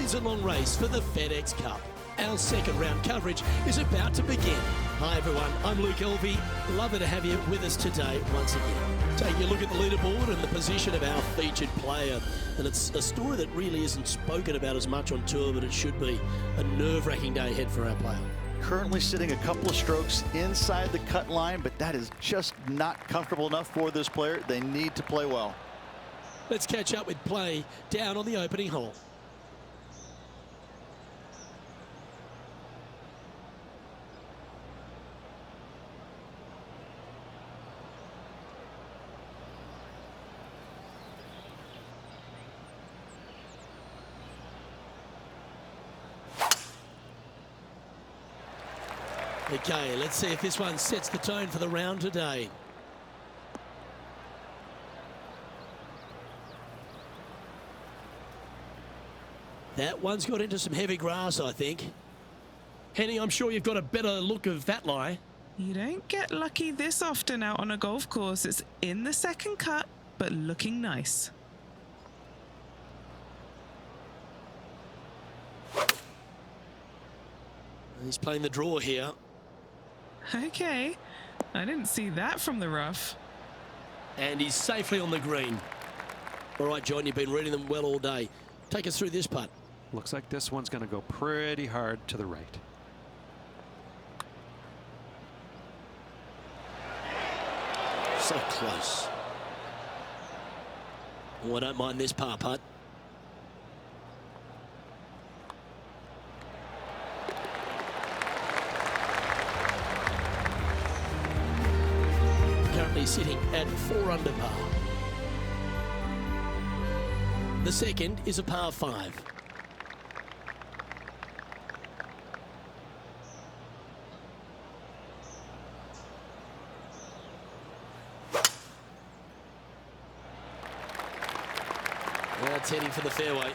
season-long race for the FedEx Cup. Our second round coverage is about to begin. Hi everyone, I'm Luke Elvey. Lovely to have you with us today once again. Taking a look at the leaderboard and the position of our featured player. And it's a story that really isn't spoken about as much on tour, but it should be a nerve-wracking day ahead for our player. Currently sitting a couple of strokes inside the cut line, but that is just not comfortable enough for this player. They need to play well. Let's catch up with play down on the opening hole. Okay, let's see if this one sets the tone for the round today. That one's got into some heavy grass, I think. Henny, I'm sure you've got a better look of that lie. You don't get lucky this often out on a golf course. It's in the second cut, but looking nice. He's playing the draw here. Okay, I didn't see that from the rough. And he's safely on the green. All right, John, you've been reading them well all day. Take us through this putt. Looks like this one's going to go pretty hard to the right. So close. Oh, I don't mind this par putt. Currently sitting at 4 under par. The second is a par 5. That's heading for the fairway.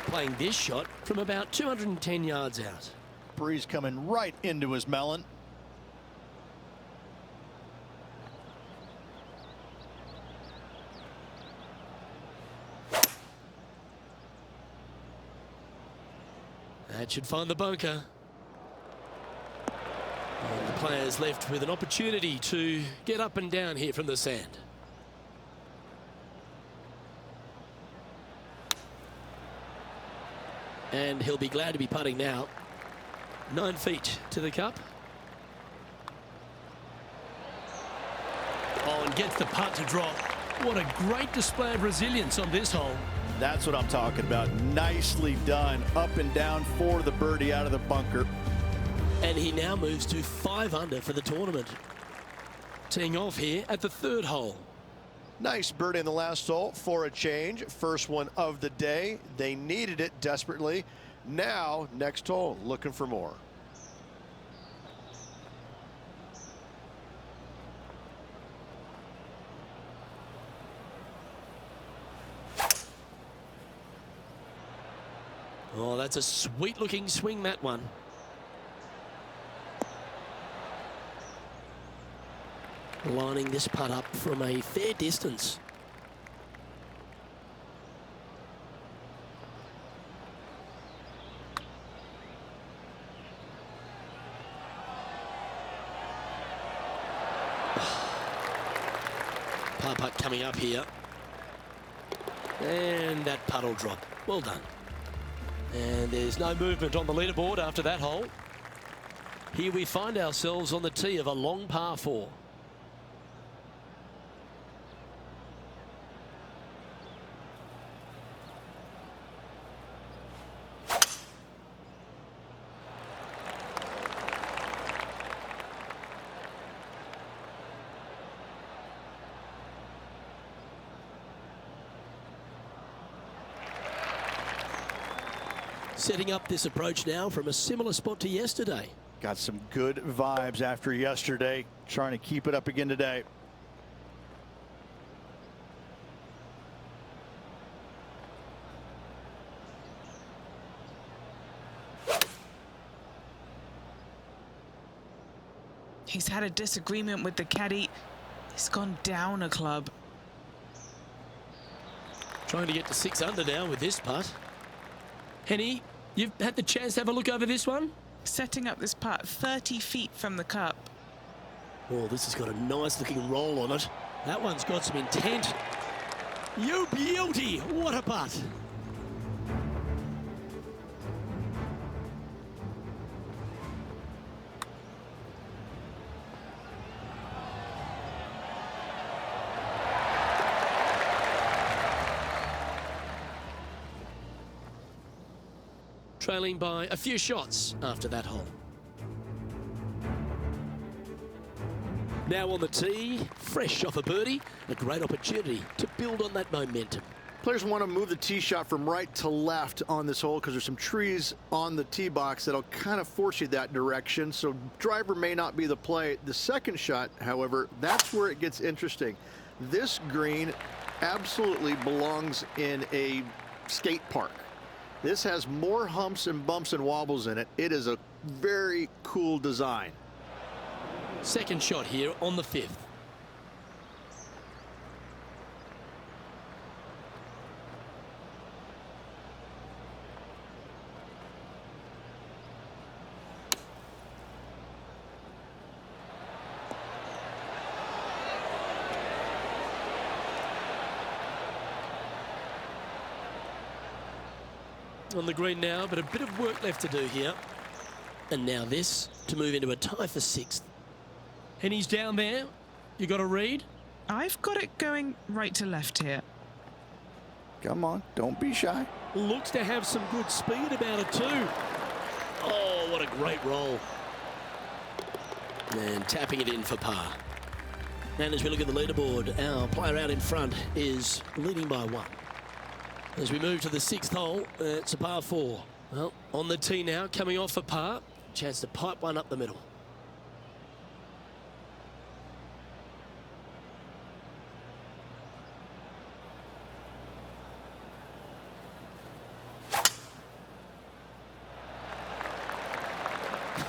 Playing this shot from about 210 yards out. Breeze coming right into his melon. That should find the bunker. And the player's left with an opportunity to get up and down here from the sand. And he'll be glad to be putting now. 9 feet to the cup. Oh, and gets the putt to drop. What a great display of resilience on this hole. That's what I'm talking about. Nicely done. Up and down for the birdie out of the bunker. And he now moves to 5 under for the tournament. Teeing off here at the 3rd hole. Nice birdie in the last hole for a change. First one of the day. They needed it desperately. Now, next hole, looking for more. Oh, that's a sweet looking swing, that one. Lining this putt up from a fair distance. Par putt coming up here. And that putt will drop. Well done. And there's no movement on the leaderboard after that hole. Here we find ourselves on the tee of a long par 4. Setting up this approach now from a similar spot to yesterday. Got some good vibes after yesterday. Trying to keep it up again today. He's had a disagreement with the caddy. He's gone down a club. Trying to get to 6 under now with this putt. Henny, you've had the chance to have a look over this one? Setting up this putt 30 feet from the cup. Oh, this has got a nice looking roll on it. That one's got some intent. You beauty! What a putt! Trailing by a few shots after that hole. Now on the tee, fresh off a birdie, a great opportunity to build on that momentum. Players want to move the tee shot from right to left on this hole because there's some trees on the tee box that'll kind of force you that direction, so driver may not be the play. The second shot, however, that's where it gets interesting. This green absolutely belongs in a skate park. This has more humps and bumps and wobbles in it. It is a very cool design. Second shot here on the 5th. On the green now, but a bit of work left to do here. And now this to move into a tie for 6th. And he's down there. You got a read? I've got it going right to left here. Come on, don't be shy. Looks to have some good speed about it too. Oh, what a great roll. And tapping it in for par. And as we look at the leaderboard, our player out in front is leading by 1. As we move to the 6th hole, it's a par 4. Well, on the tee now, coming off for par. Chance to pipe one up the middle.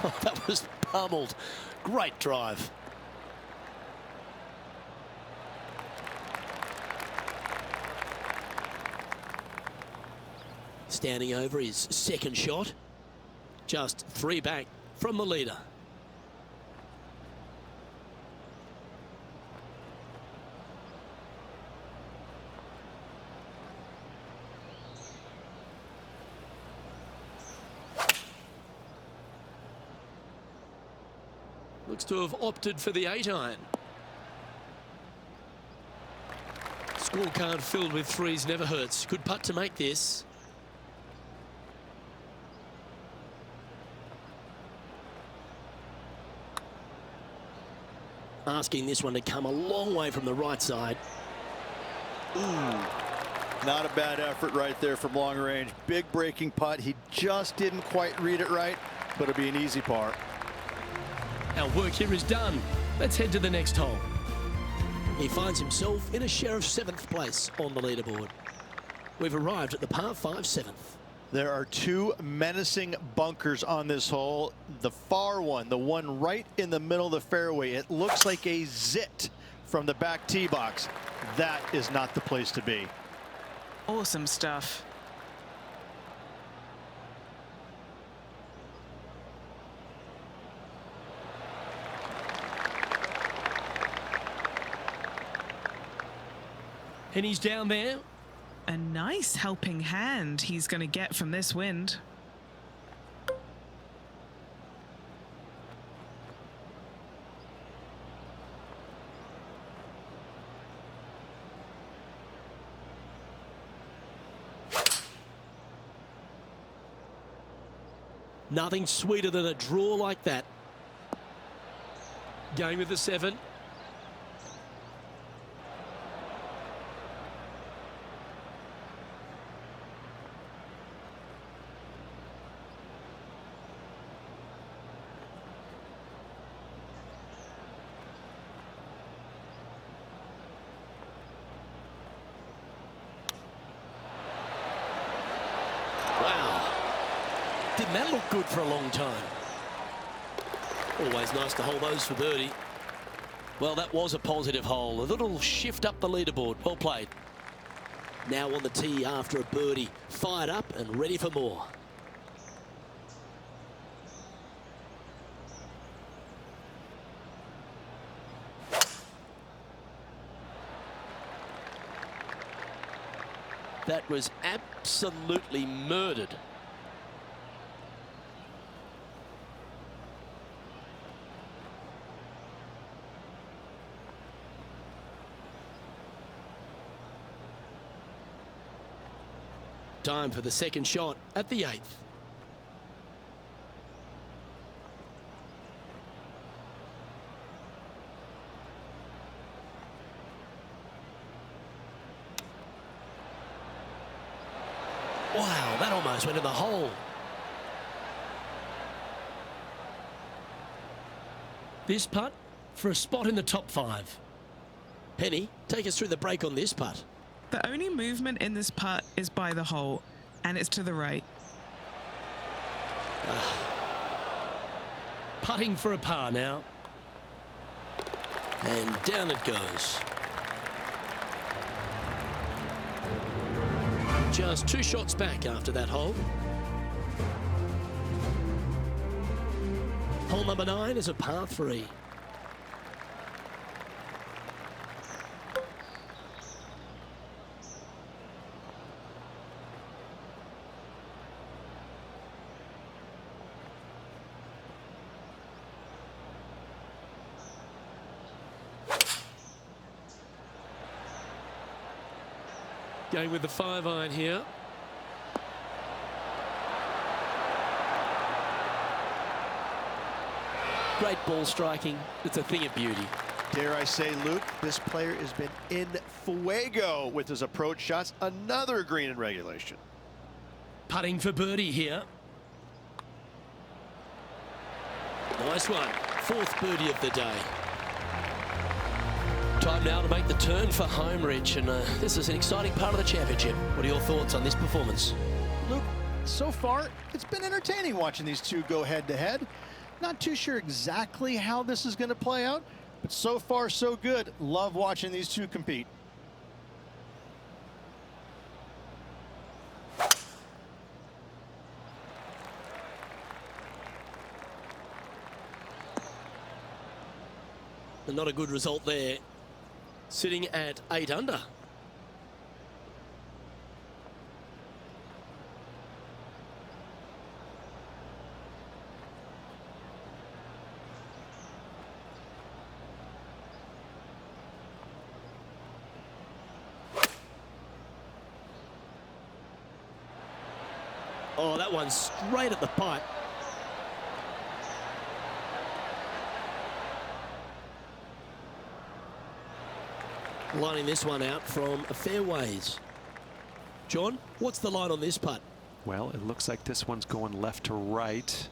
Oh, that was pummeled. Great drive. Standing over his second shot. Just 3 back from the leader. Looks to have opted for the 8-iron. Scorecard filled with 3s never hurts. Good putt to make this. Asking this one to come a long way from the right side. Ooh, not a bad effort right there from long range. Big breaking putt. He just didn't quite read it right, but it'll be an easy par. Our work here is done. Let's head to the next hole. He finds himself in a share of 7th place on the leaderboard. We've arrived at the par 5 7th. There are 2 menacing bunkers on this hole. The far one, the one right in the middle of the fairway, it looks like a zit from the back tee box. That is not the place to be. Awesome stuff. And he's down there. A nice helping hand he's going to get from this wind. Nothing sweeter than a draw like that. Going with the 7. Didn't that look good for a long time? Always nice to hold those for birdie. Well, that was a positive hole. A little shift up the leaderboard. Well played. Now on the tee after a birdie. Fired up and ready for more. That was absolutely murdered. Time for the second shot at the 8th. Wow, that almost went in the hole. This putt for a spot in the top 5. Penny, take us through the break on this putt. The only movement in this putt is by the hole, and it's to the right. Putting for a par now. And down it goes. Just 2 shots back after that hole. Hole number 9 is a par 3. Going with the 5-iron here. Great ball striking. It's a thing of beauty. Dare I say, Luke, this player has been in fuego with his approach shots. Another green in regulation. Putting for birdie here. Nice one. 4th birdie of the day. Time now to make the turn for Homeridge, and this is an exciting part of the championship. What are your thoughts on this performance? Luke, so far, it's been entertaining watching these two go head-to-head. Not too sure exactly how this is going to play out, but so far, so good. Love watching these two compete. Not a good result there. Sitting at 8 under. Oh, that one's straight at the pipe. Lining this one out from a fair ways. John, what's the line on this putt? Well, it looks like this one's going left to right.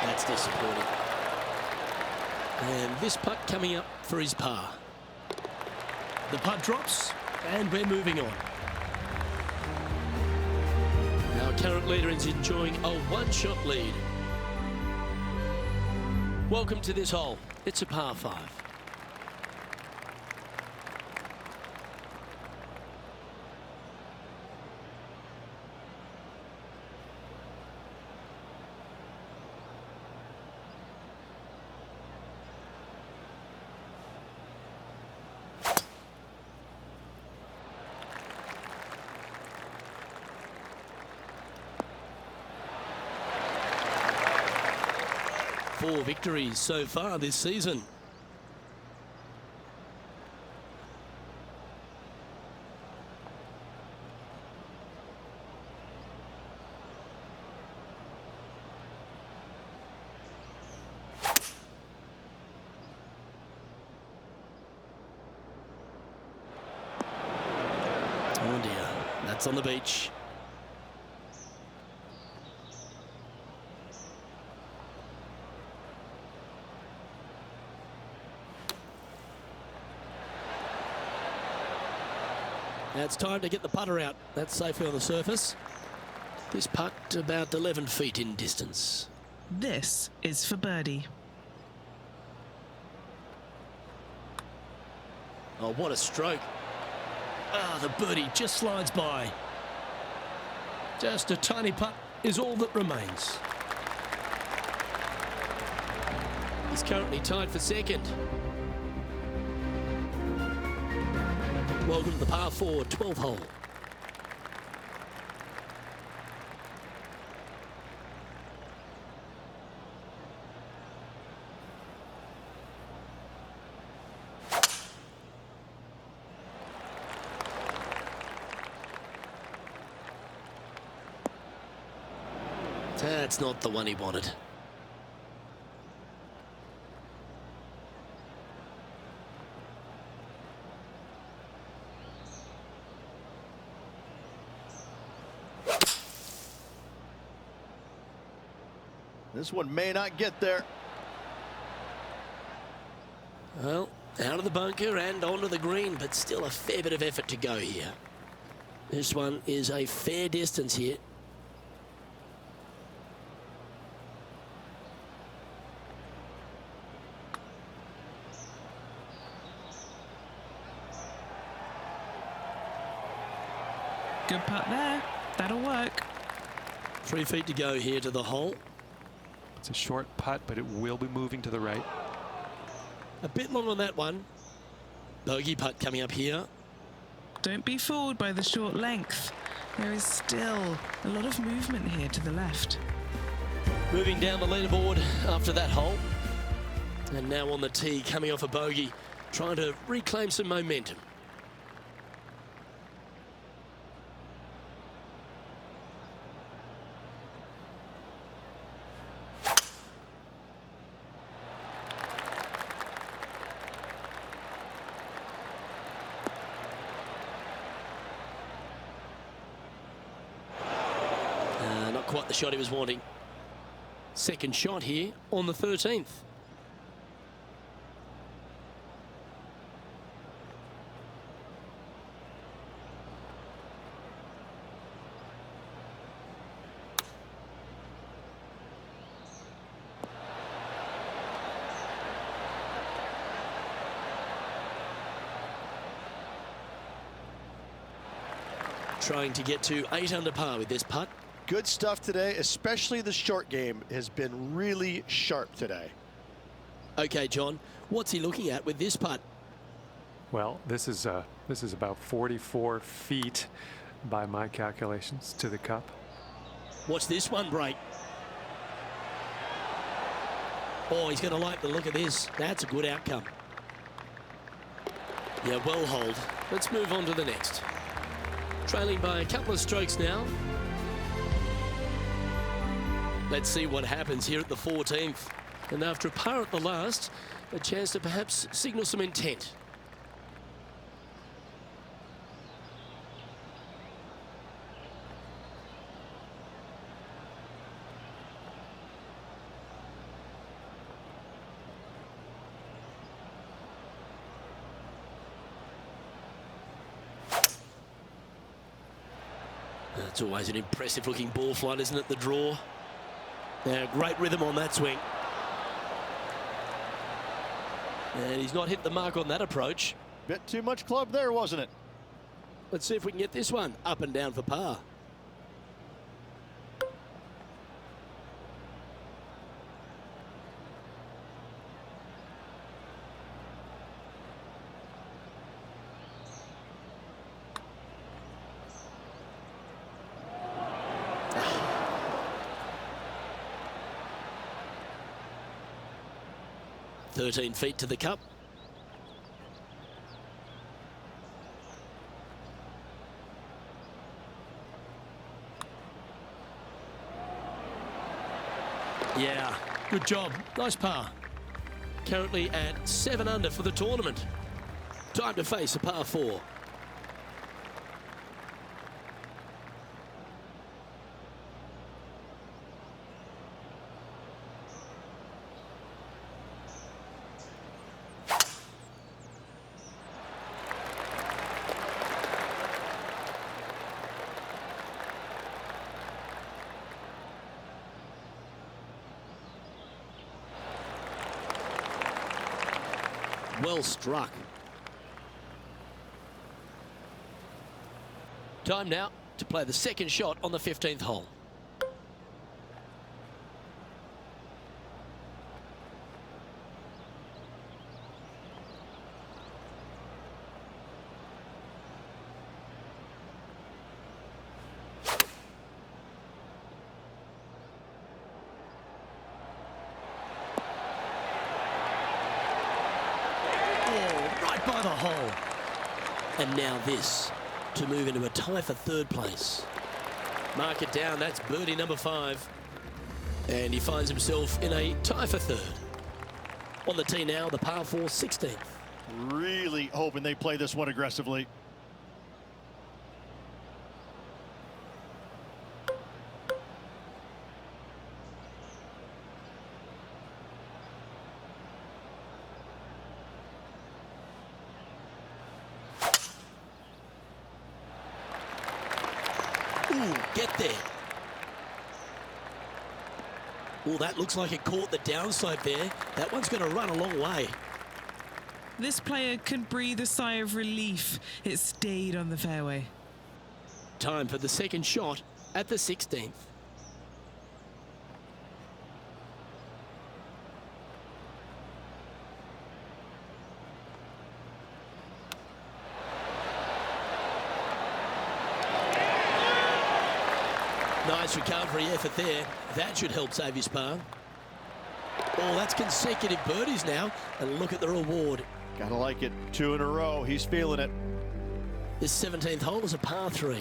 That's disappointing. And this putt coming up for his par. The putt drops, and we're moving on. Our current leader is enjoying a 1-shot lead. Welcome to this hole. It's a par 5. Four victories so far this season. Oh dear, that's on the beach. Now it's time to get the putter out. That's safely on the surface. This putt about 11 feet in distance. This is for birdie. Oh, what a stroke. Ah, the birdie just slides by. Just a tiny putt is all that remains. He's currently tied for second. Welcome to the par 4 12th hole. That's not the one he wanted. This one may not get there. Well, out of the bunker and onto the green, but still a fair bit of effort to go here. This one is a fair distance here. Good putt there. That'll work. 3 feet to go here to the hole. It's a short putt, but it will be moving to the right. A bit long on that one. Bogey putt coming up here. Don't be fooled by the short length. There is still a lot of movement here to the left. Moving down the leaderboard after that hole. And now on the tee, coming off a bogey, trying to reclaim some momentum. Not quite the shot he was wanting. Second shot here on the 13th. Trying to get to 8 under par with this putt. Good stuff today, especially the short game has been really sharp today. Okay, John, what's he looking at with this putt? Well, this is about 44 feet by my calculations to the cup. Watch this one break. Oh, he's going to like the look of this. That's a good outcome. Yeah, well hold. Let's move on to the next. Trailing by a couple of strokes now. Let's see what happens here at the 14th. And after a par at the last, a chance to perhaps signal some intent. It's always an impressive looking ball flight, isn't it, the draw? Now, great rhythm on that swing. And he's not hit the mark on that approach. Bit too much club there, wasn't it? Let's see if we can get this one up and down for par. "13 feet to the cup." Yeah, good job. Nice par. Currently at 7 under for the tournament. Time to face a par 4. Well struck. Time now to play the second shot on the 15th hole. Right by the hole. And now this to move into a tie for third place. Mark it down, that's birdie number 5. And he finds himself in a tie for third. On the tee now, the par 4 16th. Really hoping they play this one aggressively. Ooh, get there. Oh, that looks like it caught the downside there. That one's going to run a long way. This player can breathe a sigh of relief. It stayed on the fairway. Time for the second shot at the 16th. Nice recovery effort there. That should help save his par. Oh, that's consecutive birdies now. And look at the reward. Gotta like it. 2 in a row. He's feeling it. This 17th hole is a par 3.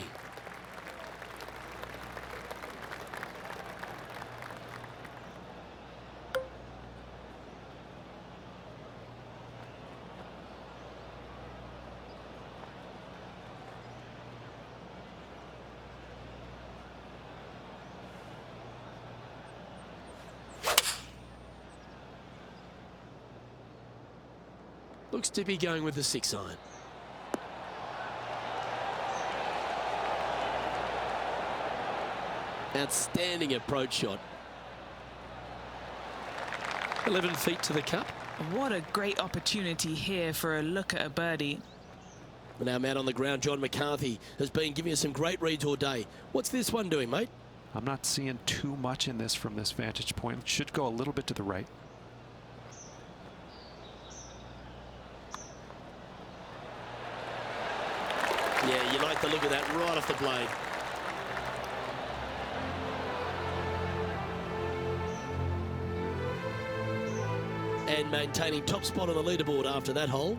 Looks to be going with the 6-iron. Outstanding approach shot. 11 feet to the cup. What a great opportunity here for a look at a birdie. And our man on the ground, John McCarthy, has been giving us some great reads all day. What's this one doing, mate? I'm not seeing too much in this from this vantage point. It should go a little bit to the right. Yeah, you like the look of that right off the blade. And maintaining top spot on the leaderboard after that hole.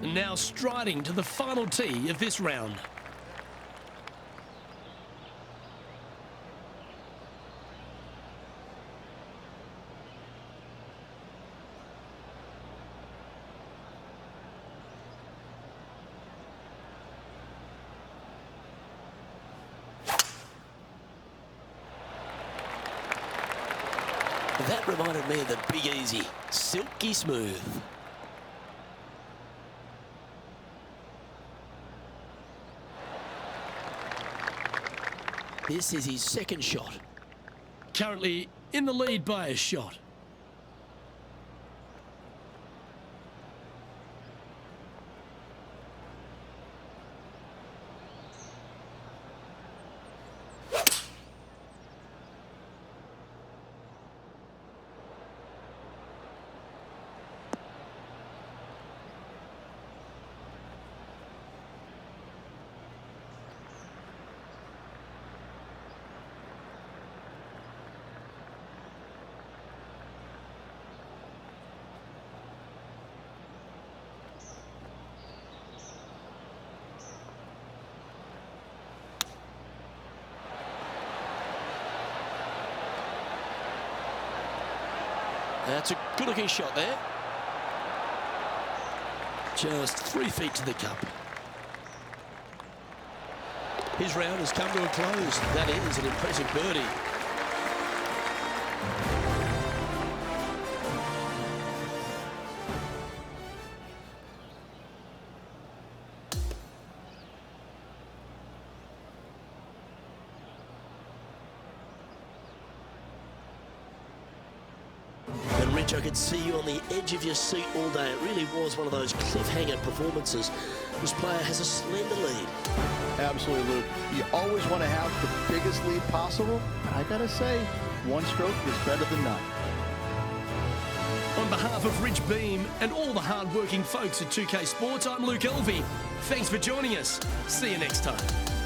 And now striding to the final tee of this round. That reminded me of the Big Easy, silky smooth. This is his second shot. Currently in the lead by a shot. That's a good-looking shot there. Just 3 feet to the cup. His round has come to a close. That is an impressive birdie. And Rich, I could see you on the edge of your seat all day. It really was one of those cliffhanger performances. This player has a slender lead. Absolutely, Luke. You always want to have the biggest lead possible. And I gotta say, one stroke is better than none. On behalf of Rich Beam and all the hard-working folks at 2K Sports, I'm Luke Elvey. Thanks for joining us. See you next time.